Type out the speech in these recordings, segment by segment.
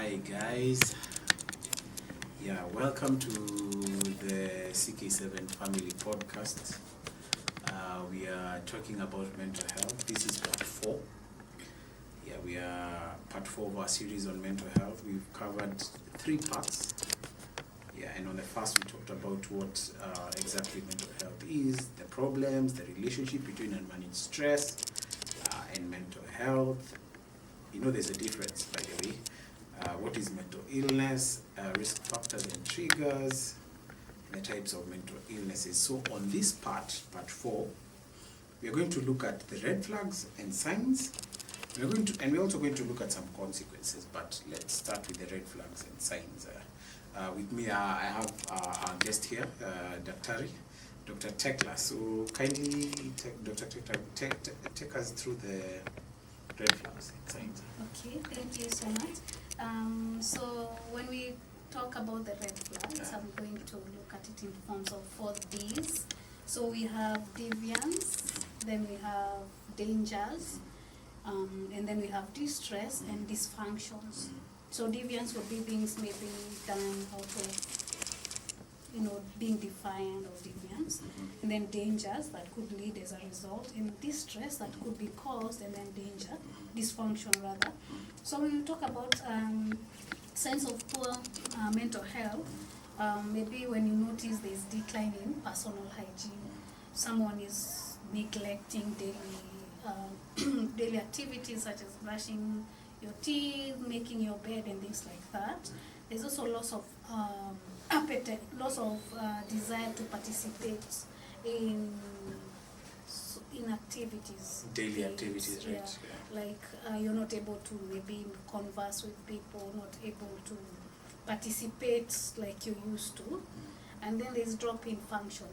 Hi guys, welcome to the CK7 Family Podcast. We are talking about mental health. This is part 4. We are part 4 of our series on mental health. We've covered 3 parts. And on the first we talked about what exactly mental health is, the problems, the relationship between unmanaged stress and mental health. You know there's a difference, by the way. What is mental illness, risk factors and triggers, and the types of mental illnesses. So on this part 4, we are going to look at the red flags and signs. We're also going to look at some consequences, but let's start with the red flags and signs. With me, I have our guest here, Dr. Tecla. So kindly, Dr. Tecla, take us through the red flags and signs. Okay, thank you so much. So when we talk about the red flags, I'm going to look at it in forms of 4 Ds. So we have deviance, then we have dangers, and then we have distress and dysfunctions. So deviance would be things maybe done out of, being defiant or deviance, and then dangers that could lead as a result, and distress that could be caused, and then danger, dysfunction rather. So when we talk about signs of poor mental health, maybe when you notice there's decline in personal hygiene, someone is neglecting daily activities such as brushing your teeth, making your bed, and things like that. There's also loss of appetite, loss of desire to participate in activities. Daily activities, right? Like you're not able to maybe converse with people, not able to participate like you used to. And then there's drop in function,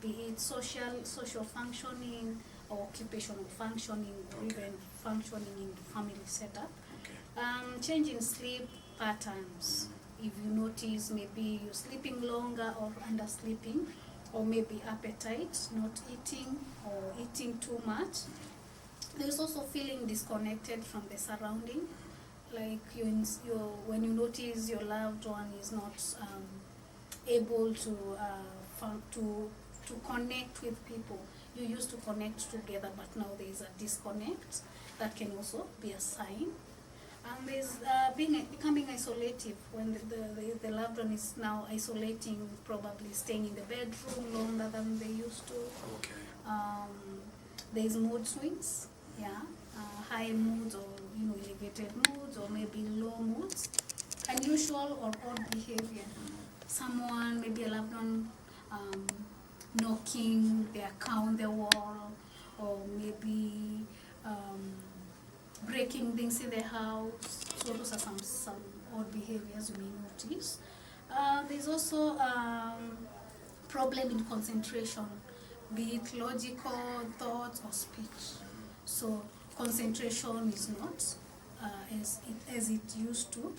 be it social functioning or occupational functioning, or even functioning in the family setup. Change in sleep patterns. If you notice maybe you're sleeping longer or undersleeping, or maybe appetite, not eating or eating too much. There's also feeling disconnected from the surrounding, like when you notice your loved one is not able to connect with people. You used to connect together, but now there is a disconnect. That can also be a sign. And there's becoming isolative, when the loved one is now isolating, probably staying in the bedroom longer than they used to. There's mood swings, high moods or elevated moods, or maybe low moods. Unusual or odd behavior. Someone, maybe a loved one, knocking the wall, or maybe breaking things in the house. So those are some odd behaviors you may notice. There's also problem in concentration, be it logical thoughts or speech. So concentration is not as it used to.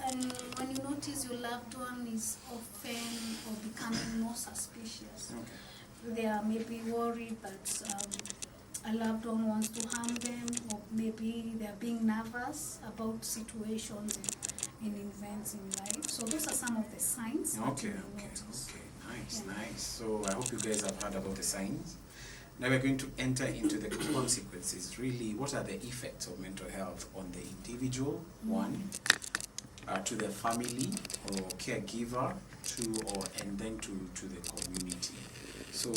And when you notice your loved one is often or becoming more suspicious, they are maybe worried that a loved one wants to harm them, or maybe they are being nervous about situations and events in life. So those are some of the signs. Okay. Nice. So I hope you guys have heard about the signs. Now we're going to enter into the consequences. Really, what are the effects of mental health on the individual, one, to the family or caregiver, and then to the community. So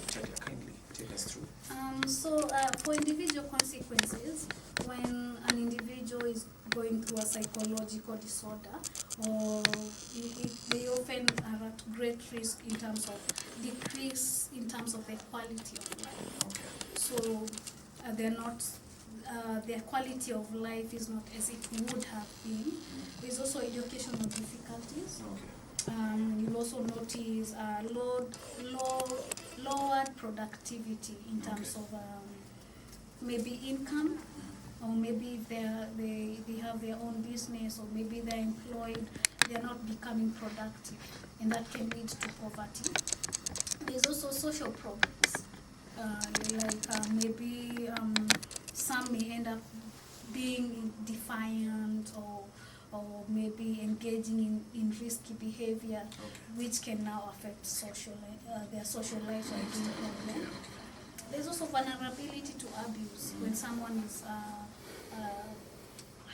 Tecla, kindly take us through. For individual consequences, when an individual is going through a psychological disorder, or they often are at great risk in terms of decrease in terms of their quality of life. So they're not, their quality of life is not as it would have been. There's also educational difficulties. You'll also notice lowered productivity in terms of maybe income, or maybe if they have their own business, or maybe they're employed, they're not becoming productive, and that can lead to poverty. There's also social problems, maybe some may end up being defiant, or or maybe engaging in risky behavior, Okay. which can now affect their social life or being problem. Okay. There's also vulnerability to abuse. When someone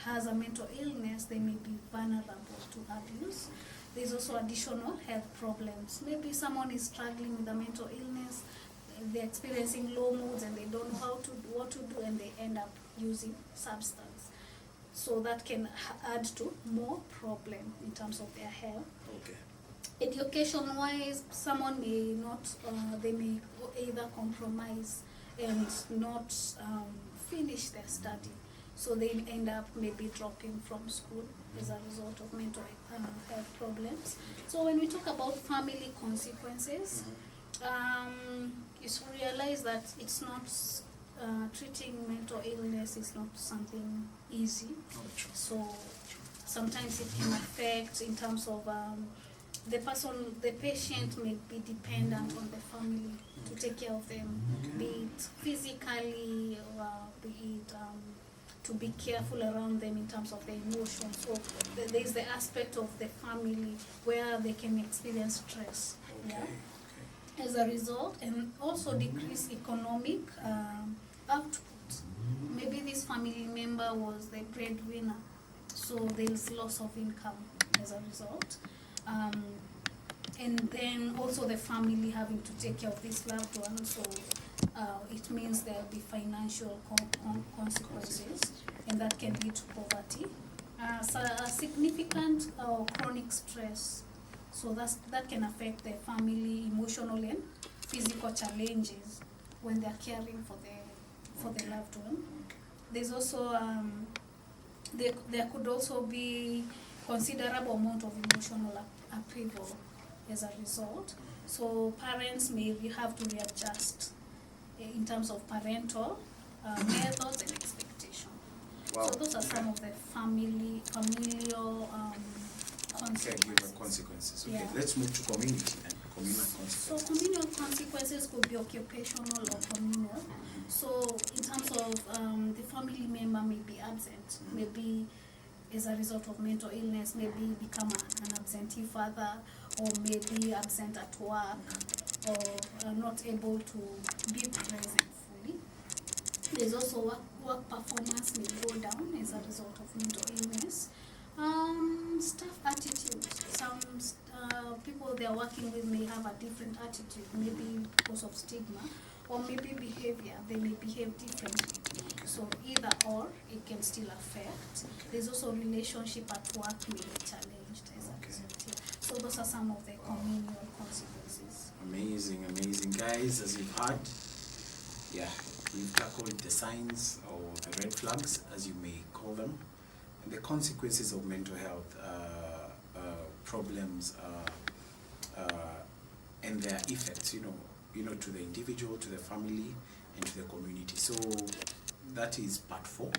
has a mental illness, they may be vulnerable to abuse. There's also additional health problems. Maybe someone is struggling with a mental illness, they're experiencing low moods and they don't know what to do, and they end up using substance. So that can add to more problem in terms of their health. Okay. Education-wise, someone may not, they may either compromise and not finish their study. So they end up maybe dropping from school as a result of mental health problems. So when we talk about family consequences, you should realize that it's not, treating mental illness is not something easy. So sometimes it can affect in terms of the patient may be dependent on the family to take care of them, be it physically or be it to be careful around them in terms of their emotions. So there is the aspect of the family where they can experience stress. Okay. Yeah? As a result, and also decrease economic output. Maybe this family member was the breadwinner, so there is loss of income as a result. And then also the family having to take care of this loved one, so it means there will be financial consequences, and that can lead to poverty. So a significant or chronic stress, so that can affect the family emotional and physical challenges when they are caring for the loved one. There's also there could also be considerable amount of emotional upheaval as a result. So parents may have to readjust in terms of parental methods and expectation. Wow. So those are some of the familial Caregiver consequences. Okay, Yeah. let's move to community and communal So consequences. communal consequences could be occupational or communal. So in terms of the family member may be absent, maybe as a result of mental illness, maybe become an absentee father, or maybe absent at work, or not able to be present fully. There's also work performance may go down as a result of mental illness. Staff attitude. Some people they are working with may have a different attitude, maybe because of stigma, or maybe behavior. They may behave differently. So either or, it can still affect. There's also relationship at work may be challenged as a result. Yeah. So those are some of the communal consequences. Amazing, amazing. Guys, as you've heard, yeah, we've tackled the signs or the red flags, as you may call them, and the consequences of mental health problems and their effects, you know, to the individual, to the family, and to the community. So that is part 4